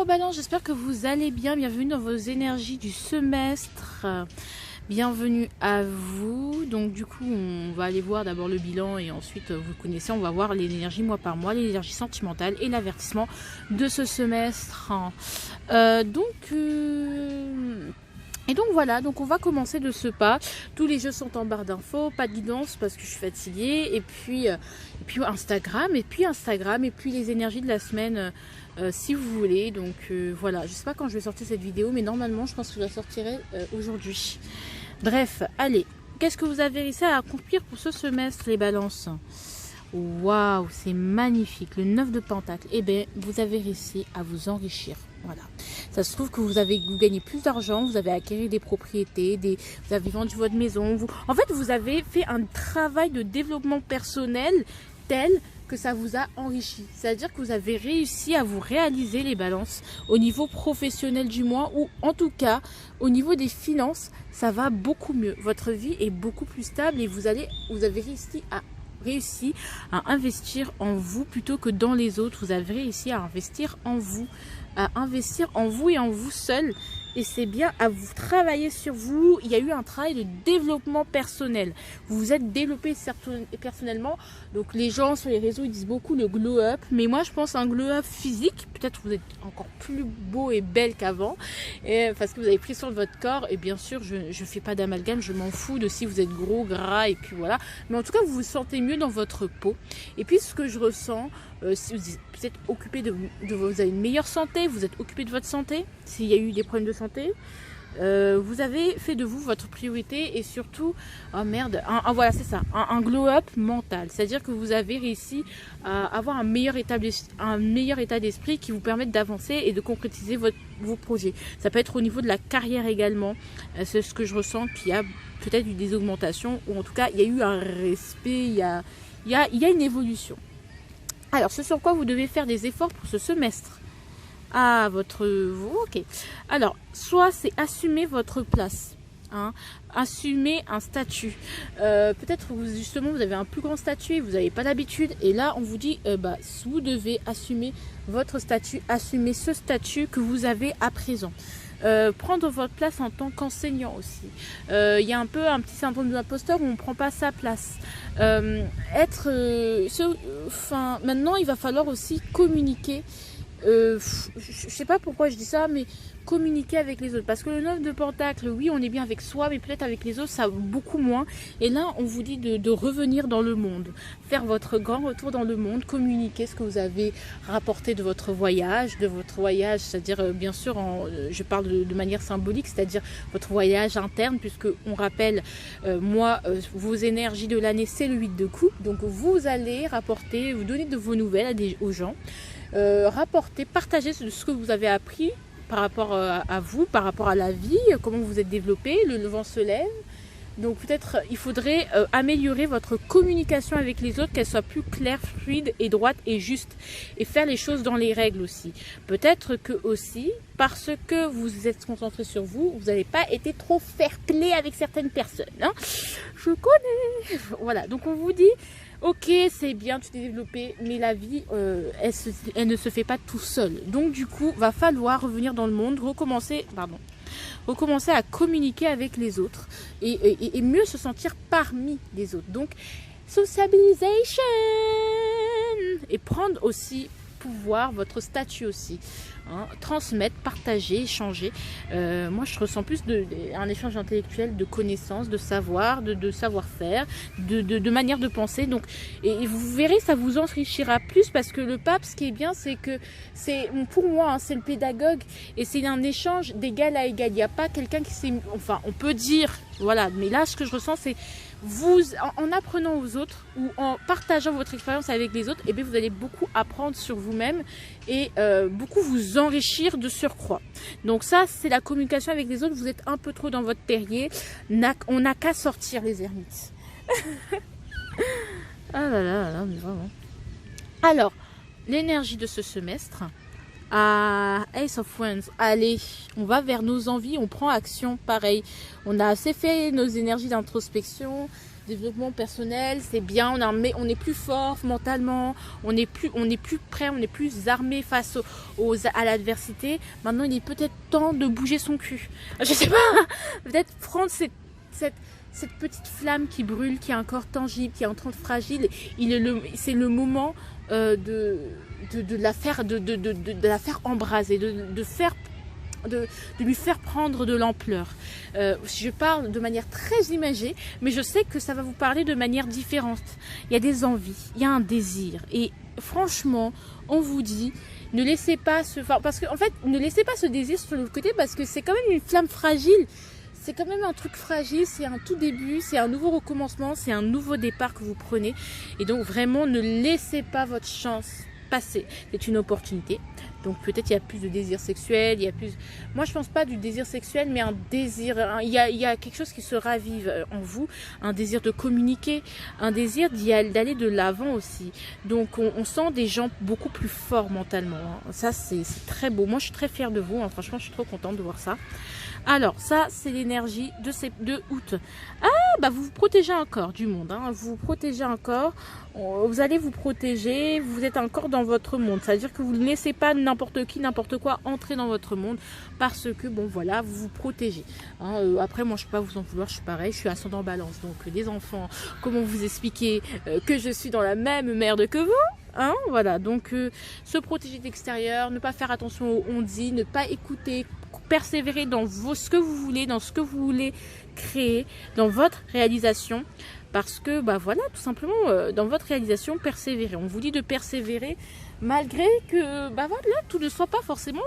Balance, j'espère que vous allez bien. Bienvenue dans vos énergies du semestre. Bienvenue à vous. Donc du coup, on va aller voir d'abord le bilan et ensuite, vous connaissez, on va voir l'énergie mois par mois, l'énergie sentimentale et l'avertissement de ce semestre. Et donc voilà, donc on va commencer de ce pas. Tous les jeux sont en barre d'infos, pas de guidance parce que je suis fatiguée. Et puis Instagram, et puis les énergies de la semaine si vous voulez. Donc voilà, je sais pas quand je vais sortir cette vidéo, mais normalement je pense que je la sortirai aujourd'hui. Bref, allez, qu'est-ce que vous avez réussi à accomplir pour ce semestre, les balances? Waouh, c'est magnifique, le 9 de Pentacle. Eh bien, vous avez réussi à vous enrichir. Voilà. Ça se trouve que vous gagnez plus d'argent, vous avez acquis des propriétés, vous avez vendu votre maison. En fait, vous avez fait un travail de développement personnel tel que ça vous a enrichi. C'est-à-dire que vous avez réussi à vous réaliser, les balances, au niveau professionnel du mois, ou en tout cas, au niveau des finances, ça va beaucoup mieux. Votre vie est beaucoup plus stable et vous avez réussi à investir en vous plutôt que dans les autres. Vous avez réussi à investir en vous et en vous seul. Et c'est bien à vous travailler sur vous. Il y a eu un travail de développement personnel. Vous vous êtes développé personnellement. Donc les gens sur les réseaux ils disent beaucoup le glow up. Mais moi je pense à un glow up physique. Peut-être que vous êtes encore plus beau et belle qu'avant. Parce que vous avez pris soin de votre corps. Et bien sûr je ne fais pas d'amalgame. Je m'en fous de si vous êtes gros, gras et puis voilà. Mais en tout cas vous vous sentez mieux dans votre peau. Et puis ce que je ressens, si vous êtes occupé vous avez une meilleure santé, vous êtes occupé de votre santé, s'il y a eu des problèmes de santé, vous avez fait de vous votre priorité et surtout, oh merde, voilà c'est ça, un glow-up mental, c'est-à-dire que vous avez réussi à avoir un meilleur état d'esprit qui vous permette d'avancer et de concrétiser vos projets. Ça peut être au niveau de la carrière également, c'est ce que je ressens, qu'il y a peut-être eu des augmentations, ou en tout cas il y a eu un respect, il y a une évolution. Alors, ce sur quoi vous devez faire des efforts pour ce semestre. Ok. Alors, soit c'est assumer votre place. Assumer un statut. Peut-être justement vous avez un plus grand statut et vous n'avez pas l'habitude. Et là, on vous dit, vous devez assumer votre statut, assumer ce statut que vous avez à présent. Prendre votre place en tant qu'enseignant aussi. Il y a un petit syndrome de l'imposteur où on ne prend pas sa place. Maintenant, il va falloir aussi communiquer. Je sais pas pourquoi je dis ça, mais communiquer avec les autres. Parce que le 9 de Pentacle, oui, on est bien avec soi, mais peut-être avec les autres, ça beaucoup moins. Et là, on vous dit de revenir dans le monde. Faire votre grand retour dans le monde, communiquer ce que vous avez rapporté de votre voyage, c'est-à-dire, bien sûr, je parle de manière symbolique, c'est-à-dire votre voyage interne, puisque on rappelle, vos énergies de l'année, c'est le 8 de coupe. Donc, vous allez rapporter, vous donner de vos nouvelles aux gens. Rapporter, partager ce que vous avez appris par rapport à vous, par rapport à la vie, comment vous êtes développé, le vent se lève. Donc peut-être il faudrait améliorer votre communication avec les autres, qu'elle soit plus claire, fluide et droite et juste. Et faire les choses dans les règles aussi. Peut-être que aussi, parce que vous êtes concentré sur vous, vous n'avez pas été trop fair-play avec certaines personnes. Je connais. Voilà, donc on vous dit... Ok, c'est bien, tu t'es développé, mais la vie, elle ne se fait pas tout seul. Donc du coup, va falloir revenir dans le monde, recommencer à communiquer avec les autres et mieux se sentir parmi les autres. Donc, sociabilisation et prendre aussi pouvoir, votre statut aussi. Transmettre, partager, échanger. Moi, je ressens plus un échange intellectuel de connaissances, de savoir, de savoir-faire, de manière de penser. Donc, et vous verrez, ça vous enrichira plus parce que le pape, ce qui est bien, c'est que pour moi, c'est le pédagogue et c'est un échange d'égal à égal. Il n'y a pas quelqu'un qui s'est... Enfin, on peut dire, voilà, mais là, ce que je ressens, c'est vous, en apprenant aux autres ou en partageant votre expérience avec les autres, vous allez beaucoup apprendre sur vous-même et beaucoup vous enrichir de surcroît. Donc ça, c'est la communication avec les autres. Vous êtes un peu trop dans votre terrier. On n'a qu'à sortir les ermites. Ah là, mais vraiment. Alors, l'énergie de ce semestre. Ace of Wands, allez, on va vers nos envies, on prend action, pareil. On a assez fait nos énergies d'introspection. développement personnel, c'est bien, on est plus fort mentalement, on est plus prêt, on est plus armé face à l'adversité. Maintenant, il est peut-être temps de bouger son cul. Je sais pas, peut-être prendre cette petite flamme qui brûle, qui est encore tangible, qui est en train de fragile. C'est le moment de la faire embraser, de lui faire prendre de l'ampleur. Je parle de manière très imagée, mais je sais que ça va vous parler de manière différente. Il y a des envies, il y a un désir, et franchement, on vous dit, ne laissez pas ne laissez pas ce désir sur le côté, parce que c'est quand même une flamme fragile. C'est quand même un truc fragile, c'est un tout début, c'est un nouveau recommencement, c'est un nouveau départ que vous prenez. Et donc vraiment, ne laissez pas votre chance passer. C'est une opportunité. Donc peut-être il y a plus de désir sexuel, il y a plus... Moi je pense pas du désir sexuel, mais un désir, il y a quelque chose qui se ravive en vous, un désir de communiquer, un désir d'aller de l'avant aussi. Donc on sent des gens beaucoup plus forts mentalement, hein. Ça c'est très beau. Moi je suis très fière de vous, hein. Franchement je suis trop contente de voir ça. Alors ça c'est l'énergie de août. Ah bah vous vous protégez encore du monde, hein. Vous vous protégez encore, vous allez vous protéger, vous êtes encore dans votre monde. Ça veut dire que vous ne laissez pas n'importe qui, n'importe quoi entrer dans votre monde, parce que bon voilà, vous vous protégez, hein. Après moi je peux pas vous en vouloir, je suis pareil, je suis ascendant balance, donc les enfants, comment vous expliquer que je suis dans la même merde que vous, hein, voilà. Donc se protéger de l'extérieur, ne pas faire attention aux on-dit, ne pas écouter, persévérer dans ce que vous voulez, dans ce que vous voulez créer, dans votre réalisation, parce que bah voilà, tout simplement dans votre réalisation, persévérer. On vous dit de persévérer malgré que bah voilà, tout ne soit pas forcément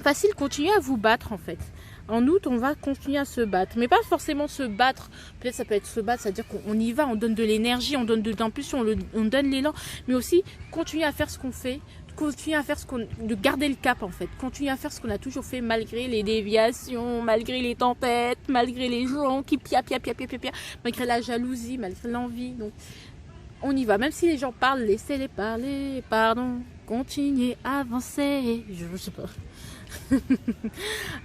facile. Continuez à vous battre en fait. En août, on va continuer à se battre, mais pas forcément se battre. Peut-être ça peut être se battre, c'est-à-dire qu'on y va, on donne de l'énergie, on donne de l'impulsion, on donne l'élan, mais aussi continuer à faire ce qu'on fait, continuer à faire de garder le cap en fait, continuer à faire ce qu'on a toujours fait malgré les déviations, malgré les tempêtes, malgré les gens qui pia, malgré la jalousie, malgré l'envie. Donc on y va, même si les gens parlent, laissez-les parler, pardon, continuez, avancer, je sais pas.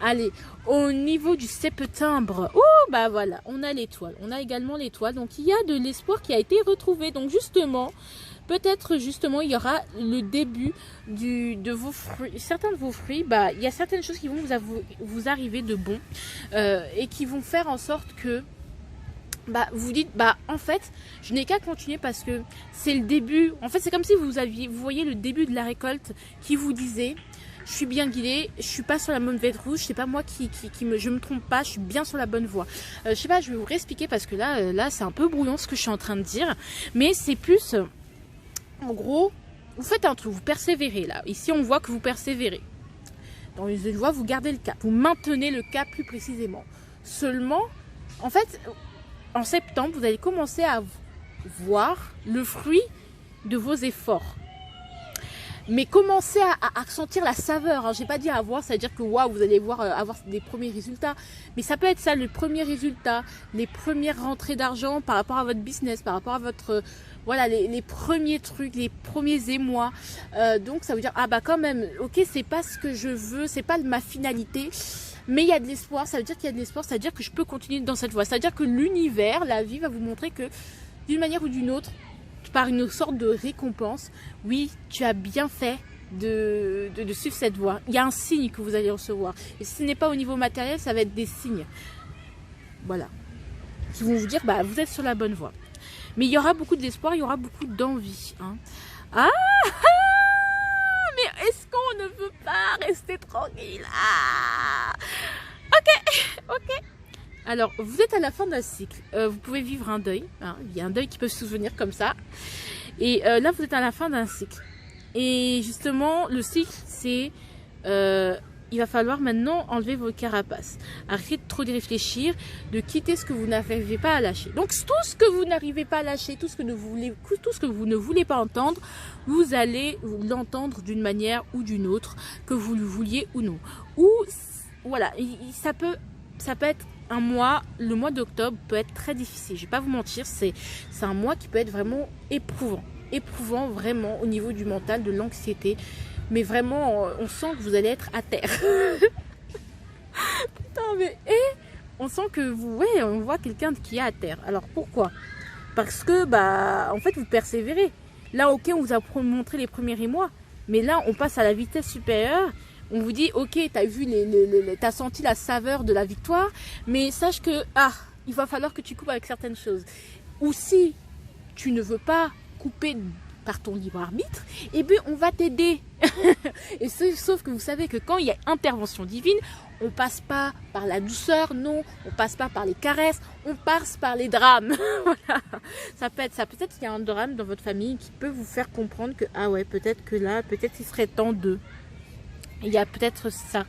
Allez, au niveau du septembre, oh bah voilà, on a l'étoile, on a également l'étoile, donc il y a de l'espoir qui a été retrouvé. Donc justement, peut-être justement il y aura le début de vos fruits, certains de vos fruits, bah il y a certaines choses qui vont vous arriver de bon et qui vont faire en sorte que bah vous dites bah en fait je n'ai qu'à continuer, parce que c'est le début. En fait c'est comme si vous voyez le début de la récolte qui vous disait je suis bien guidée, je suis pas sur la mauvaise route, je sais pas moi je me trompe pas, je suis bien sur la bonne voie. Je sais pas, je vais vous réexpliquer parce que là c'est un peu brouillon ce que je suis en train de dire, mais c'est plus en gros, vous faites un truc, vous persévérez là. Ici on voit que vous persévérez. Dans une voie, vous gardez le cap, vous maintenez le cap plus précisément. Seulement, en fait, en septembre, vous allez commencer à voir le fruit de vos efforts. Mais commencez à sentir la saveur, hein. J'ai pas dit à voir, ça veut dire que waouh, vous allez voir avoir des premiers résultats. Mais ça peut être ça, le premier résultat, les premières rentrées d'argent par rapport à votre business, par rapport à votre... voilà, les premiers trucs, les premiers émois. Donc ça veut dire, ah bah quand même, ok, c'est pas ce que je veux, c'est pas ma finalité. Mais il y a de l'espoir, ça veut dire qu'il y a de l'espoir, ça veut dire que je peux continuer dans cette voie. Ça veut dire que l'univers, la vie va vous montrer que d'une manière ou d'une autre, par une sorte de récompense, oui, tu as bien fait de suivre cette voie. Il y a un signe que vous allez recevoir. Et si ce n'est pas au niveau matériel, ça va être des signes. Voilà. Qui vont vous dire, bah, vous êtes sur la bonne voie. Mais il y aura beaucoup d'espoir, il y aura beaucoup d'envie, hein. Ah, mais est-ce qu'on ne veut pas rester tranquille? Ah, ok. Alors, vous êtes à la fin d'un cycle. Vous pouvez vivre un deuil, hein. Il y a un deuil qui peut se souvenir comme ça. Et là, vous êtes à la fin d'un cycle. Et justement, le cycle, c'est... il va falloir maintenant enlever vos carapaces. Arrêtez de trop y réfléchir, de quitter ce que vous n'arrivez pas à lâcher. Donc, tout ce que vous n'arrivez pas à lâcher, tout ce que vous ne voulez pas entendre, vous allez l'entendre d'une manière ou d'une autre, que vous le vouliez ou non. Ou, voilà, ça peut être un mois, le mois d'octobre peut être très difficile. Je vais pas vous mentir, c'est un mois qui peut être vraiment éprouvant vraiment au niveau du mental, de l'anxiété. Mais vraiment, on sent que vous allez être à terre. Putain, mais on sent que vous, ouais, on voit quelqu'un qui est à terre. Alors pourquoi? Parce que, bah, en fait, vous persévérez. Là, ok, on vous a montré les premiers émois, mais là, on passe à la vitesse supérieure. On vous dit, ok, t'as vu, t'as senti la saveur de la victoire, mais sache que, il va falloir que tu coupes avec certaines choses. Ou si tu ne veux pas couper par ton libre arbitre, eh bien, on va t'aider. Et sauf que vous savez que quand il y a intervention divine, on passe pas par la douceur, non, on passe pas par les caresses, on passe par les drames. Voilà. Ça peut être ça. Peut-être qu'il y a un drame dans votre famille qui peut vous faire comprendre que, ah ouais, peut-être que là, peut-être il serait temps de. Il y a peut-être ça.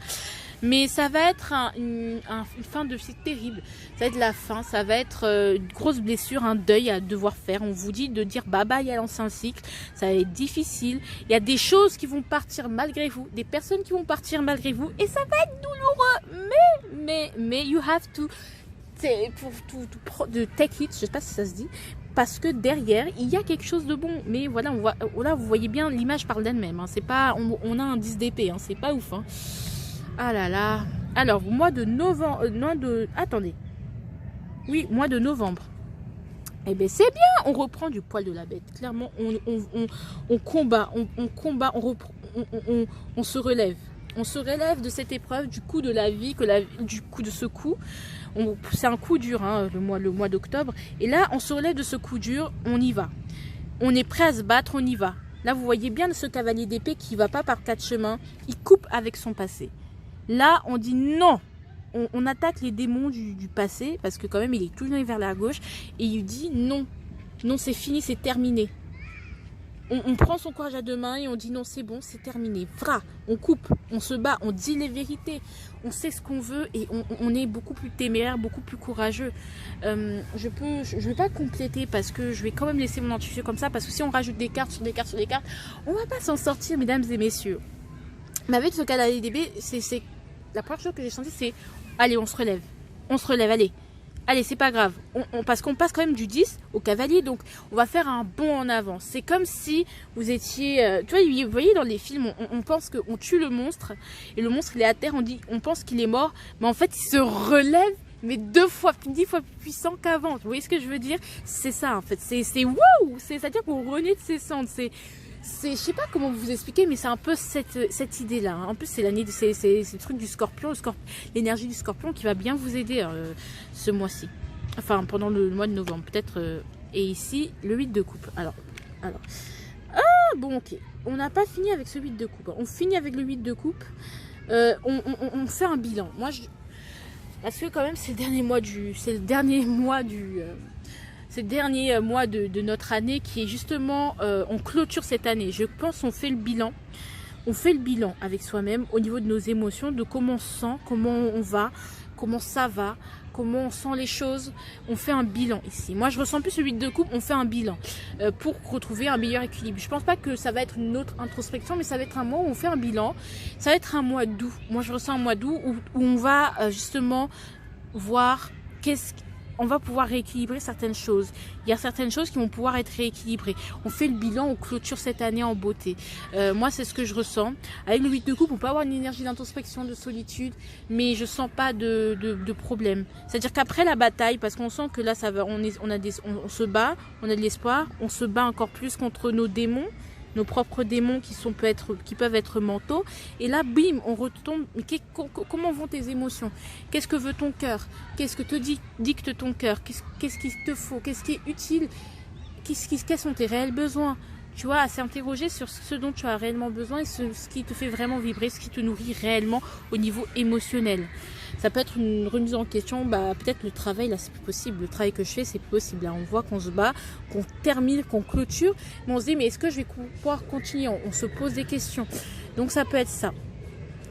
Mais ça va être une fin de vie terrible. Ça va être la fin, ça va être une grosse blessure, un deuil à devoir faire. On vous dit de dire bye bye à l'ancien cycle. Ça va être difficile. Il y a des choses qui vont partir malgré vous, des personnes qui vont partir malgré vous, et ça va être douloureux. Mais you have to take it. Je sais pas si ça se dit. Parce que derrière, il y a quelque chose de bon. Mais voilà, là, vous voyez bien, l'image parle d'elle-même. Hein. C'est pas, on a un 10 d'épée, hein. C'est pas ouf. Hein. Ah là là. Alors, mois de novembre. Attendez. Oui, mois de novembre. Eh bien, c'est bien. On reprend du poil de la bête. Clairement, on combat. On combat. On se relève. On se relève de cette épreuve, du coup de la vie, du coup de ce coup. C'est un coup dur, hein, le mois d'octobre. Et là, on se relève de ce coup dur. On y va. On est prêt à se battre. On y va. Là, vous voyez bien ce cavalier d'épée qui ne va pas par quatre chemins. Il coupe avec son passé. Là, on dit non. On attaque les démons du passé, parce que quand même, il est tourné vers la gauche. Et il dit non. Non, c'est fini, c'est terminé. On prend son courage à deux mains et on dit non, c'est bon, c'est terminé. Vra, on coupe, on se bat, on dit les vérités. On sait ce qu'on veut et on est beaucoup plus téméraire, beaucoup plus courageux. Je vais pas compléter parce que je vais quand même laisser mon intuition comme ça. Parce que si on rajoute des cartes sur des cartes sur des cartes, on va pas s'en sortir, mesdames et messieurs. Mais avec ce cas d'ADB, c'est la première chose que j'ai senti, c'est allez, on se relève. On se relève, allez. Allez, c'est pas grave. Parce qu'on passe quand même du 10 au cavalier, donc on va faire un bond en avant. C'est comme si vous étiez... tu vois, vous voyez dans les films, on pense qu'on tue le monstre, et le monstre il est à terre, on pense qu'il est mort, mais en fait il se relève, mais 10 fois plus puissant qu'avant. Vous voyez ce que je veux dire? C'est ça en fait, c'est wow. C'est-à-dire qu'on renaît de ses cendres, je sais pas comment vous expliquer, mais c'est un peu cette idée-là. En plus, c'est l'année, c'est le truc du scorpion, l'énergie du scorpion qui va bien vous aider ce mois-ci. Enfin, pendant le mois de novembre, peut-être. Et ici, le 8 de coupe. Alors. Bon, ok. On n'a pas fini avec ce 8 de coupe. On finit avec le 8 de coupe. On fait un bilan. Parce que quand même, c'est le dernier mois de notre année qui est justement, on clôture cette année. Je pense on fait le bilan. On fait le bilan avec soi-même au niveau de nos émotions, de comment on se sent, comment on va, comment ça va, comment on sent les choses. On fait un bilan ici. Moi, je ressens plus le 8 de coupe, on fait un bilan pour retrouver un meilleur équilibre. Je pense pas que ça va être une autre introspection, mais ça va être un mois où on fait un bilan. Ça va être un mois d'août. Moi, je ressens un mois d'août où on va justement voir on va pouvoir rééquilibrer certaines choses. Il y a certaines choses qui vont pouvoir être rééquilibrées. On fait le bilan, on clôture cette année en beauté. Moi, c'est ce que je ressens. Avec le 8 de coupe, on peut avoir une énergie d'introspection, de solitude, mais je sens pas de problème. C'est-à-dire qu'après la bataille, parce qu'on sent que là, ça va, on se bat, on a de l'espoir, on se bat encore plus contre nos démons, nos propres démons qui peuvent être mentaux. Et là, bim, on retombe. Mais comment vont tes émotions? Qu'est-ce que veut ton cœur? Qu'est-ce que te dicte ton cœur? Qu'est-ce qu'il te faut? Qu'est-ce qui est utile? Quels sont tes réels besoins? Tu vois, à s'interroger sur ce dont tu as réellement besoin et ce qui te fait vraiment vibrer, ce qui te nourrit réellement au niveau émotionnel. Ça peut être une remise en question, peut-être le travail, là c'est plus possible, le travail que je fais c'est plus possible, là on voit qu'on se bat, qu'on termine, qu'on clôture, mais on se dit mais est-ce que je vais pouvoir continuer, on se pose des questions, donc ça peut être ça.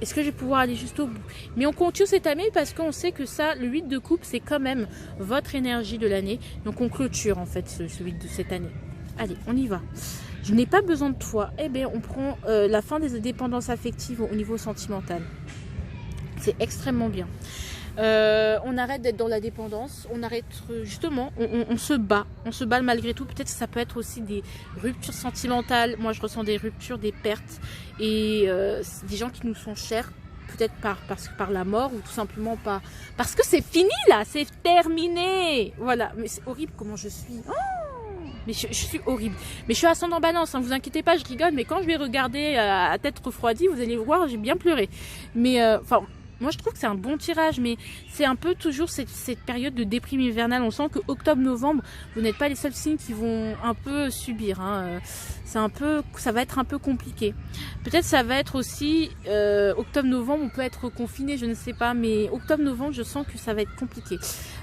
Est-ce que je vais pouvoir aller juste au bout? Mais on continue cette année parce qu'on sait que ça, le 8 de coupe, c'est quand même votre énergie de l'année, donc on clôture en fait ce 8 de cette année. Allez, on y va. Je n'ai pas besoin de toi. Eh bien, on prend la fin des dépendances affectives au niveau sentimental. C'est extrêmement bien. On arrête d'être dans la dépendance. On arrête justement, on se bat. On se bat malgré tout. Peut-être que ça peut être aussi des ruptures sentimentales. Moi, je ressens des ruptures, des pertes. Et des gens qui nous sont chers peut-être par la mort ou tout simplement pas. Parce que c'est fini là, c'est terminé. Voilà, mais c'est horrible comment je suis. Oh, mais je suis horrible. Mais je suis ascendant balance, hein, vous inquiétez pas, je rigole. Mais quand je vais regarder à tête refroidie, vous allez voir, j'ai bien pleuré. Mais enfin... moi, je trouve que c'est un bon tirage, mais c'est un peu toujours cette période de déprime hivernale. On sent que octobre-novembre, vous n'êtes pas les seuls signes qui vont un peu subir. Hein. Ça va être un peu compliqué. Peut-être ça va être aussi octobre-novembre, on peut être confiné, je ne sais pas, mais octobre-novembre, je sens que ça va être compliqué.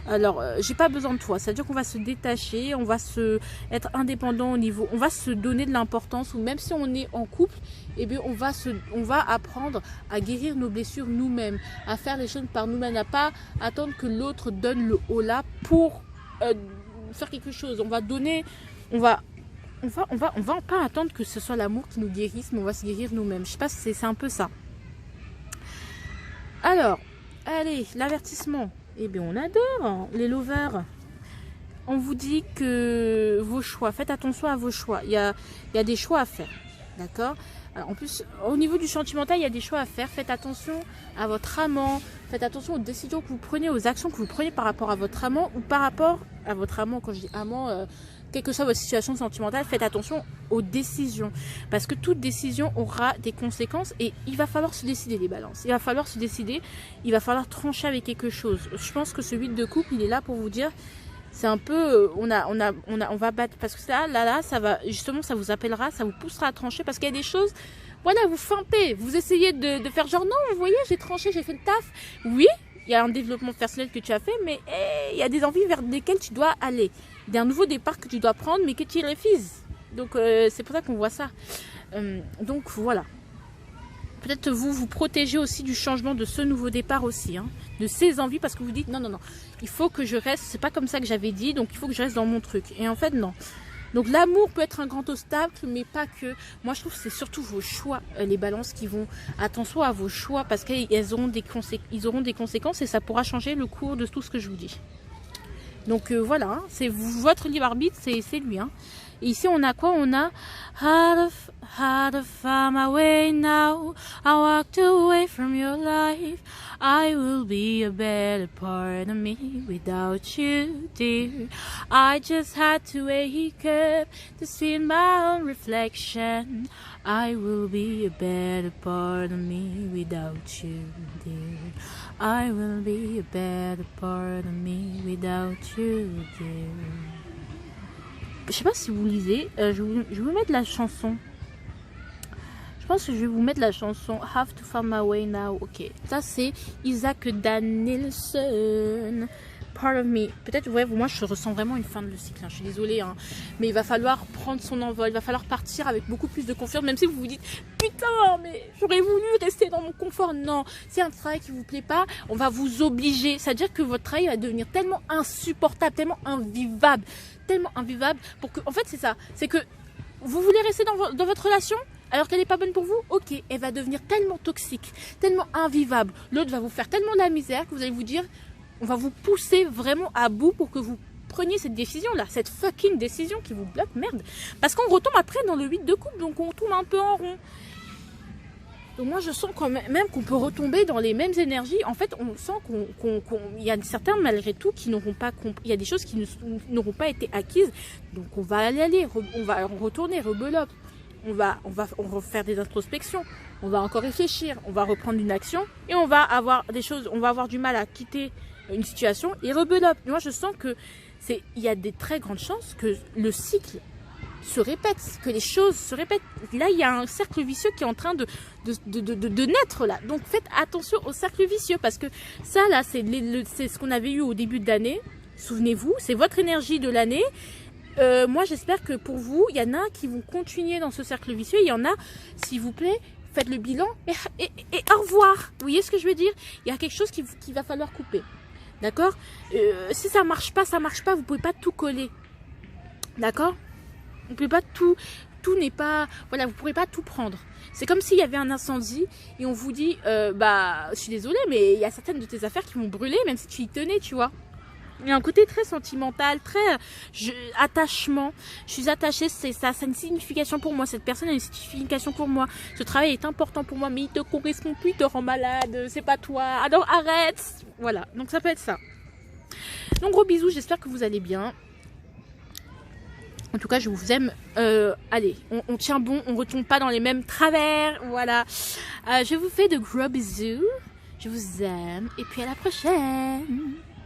Alors, j'ai pas besoin de toi. C'est-à-dire qu'on va se détacher, on va être indépendant au niveau, on va se donner de l'importance, ou même si on est en couple, eh bien, on va apprendre à guérir nos blessures nous-mêmes, à faire les choses par nous-mêmes, à pas attendre que l'autre donne le holà pour faire quelque chose. On va donner, on va pas attendre que ce soit l'amour qui nous guérisse, mais on va se guérir nous-mêmes. Je sais pas si c'est un peu ça. Alors, allez, l'avertissement. Eh bien, on adore hein, les lovers. On vous dit que vos choix, faites attention à vos choix. Il y a des choix à faire, d'accord? Alors, en plus, au niveau du sentimental, il y a des choix à faire. Faites attention à votre amant. Faites attention aux décisions que vous prenez, aux actions que vous prenez par rapport à votre amant ou par rapport à votre amant. Quand je dis amant, quelle que soit votre situation sentimentale, faites attention aux décisions. Parce que toute décision aura des conséquences et il va falloir se décider, les balances. Il va falloir se décider, il va falloir trancher avec quelque chose. Je pense que ce 8 de coupe, il est là pour vous dire... c'est un peu, on va battre, parce que là, ça va, justement, ça vous appellera, ça vous poussera à trancher, parce qu'il y a des choses, voilà, vous feintez, vous essayez de faire genre, non, vous voyez, j'ai tranché, j'ai fait le taf. Oui, il y a un développement personnel que tu as fait, mais il y a des envies vers lesquelles tu dois aller. Il y a un nouveau départ que tu dois prendre, mais que tu refuses. Donc, c'est pour ça qu'on voit ça. Donc, voilà. Peut-être vous protégez aussi du changement de ce nouveau départ aussi, hein, de ces envies, parce que vous dites non, il faut que je reste, c'est pas comme ça que j'avais dit, donc il faut que je reste dans mon truc. Et en fait, non. Donc l'amour peut être un grand obstacle, mais pas que. Moi, je trouve que c'est surtout vos choix, les balances qui vont. Attention à vos choix, parce qu'ils auront des conséquences et ça pourra changer le cours de tout ce que je vous dis. Donc voilà, hein, c'est votre libre arbitre, c'est lui. Hein. Et ici, on a quoi? On a how to find my way now. I walked away from your life. I will be a better part of me without you, dear. I just had to wake up to see my own reflection. I will be a better part of me without you, dear. I will be a better part of me without you, dear. Je sais pas si vous lisez, je vais vous mettre la chanson. Je pense que je vais vous mettre la chanson Have to Find My Way Now. Ok, ça c'est Isaac Danielson. Part of Me. Peut-être, ouais, moi je ressens vraiment une fin de le cycle. Hein. Je suis désolée, hein. Mais il va falloir prendre son envol. Il va falloir partir avec beaucoup plus de confiance. Même si vous vous dites putain, mais j'aurais voulu rester dans mon confort. Non, c'est un travail qui vous plaît pas. On va vous obliger. C'est-à-dire que votre travail va devenir tellement insupportable, tellement invivable pour que. En fait, c'est ça. C'est que vous voulez rester dans votre relation alors qu'elle n'est pas bonne pour vous. Ok, elle va devenir tellement toxique, tellement invivable. L'autre va vous faire tellement de la misère que vous allez vous dire. On va vous pousser vraiment à bout pour que vous preniez cette décision-là, cette fucking décision qui vous bloque, merde. Parce qu'on retombe après dans le 8 de coupe, donc on tourne un peu en rond. Donc moi je sens quand même qu'on peut retomber dans les mêmes énergies. En fait, on sent qu'il y a certains malgré tout qui n'auront pas compris. Il y a des choses qui n'auront pas été acquises. Donc on va on va retourner, rebelote. On va faire des introspections. On va encore réfléchir. On va reprendre une action et on va avoir des choses. On va avoir du mal à quitter une situation et rebelote. Moi je sens que il y a des très grandes chances que le cycle se répète, que les choses se répètent. Là il y a un cercle vicieux qui est en train de naître là. Donc faites attention au cercle vicieux parce que ça là c'est ce qu'on avait eu au début de l'année. Souvenez-vous, c'est votre énergie de l'année. Moi j'espère que pour vous il y en a qui vont continuer dans ce cercle vicieux. Il y en a, s'il vous plaît, faites le bilan et au revoir. Vous voyez ce que je veux dire? Il y a quelque chose qui va falloir couper. D'accord? Si ça marche pas, vous pouvez pas tout coller. D'accord? Vous pouvez pas tout n'est pas, voilà, vous pourrez pas tout prendre. C'est comme s'il y avait un incendie et on vous dit, je suis désolée, mais il y a certaines de tes affaires qui vont brûler, même si tu y tenais, tu vois. Il y a un côté très sentimental, très attachement. Je suis attachée, c'est ça, ça a une signification pour moi. Cette personne a une signification pour moi. Ce travail est important pour moi, mais il te correspond plus, il te rend malade, c'est pas toi. Alors arrête. Voilà, donc ça peut être ça. Donc gros bisous, j'espère que vous allez bien. En tout cas, je vous aime. Allez, on tient bon, on retombe pas dans les mêmes travers. Voilà. Je vous fais de gros bisous. Je vous aime. Et puis à la prochaine.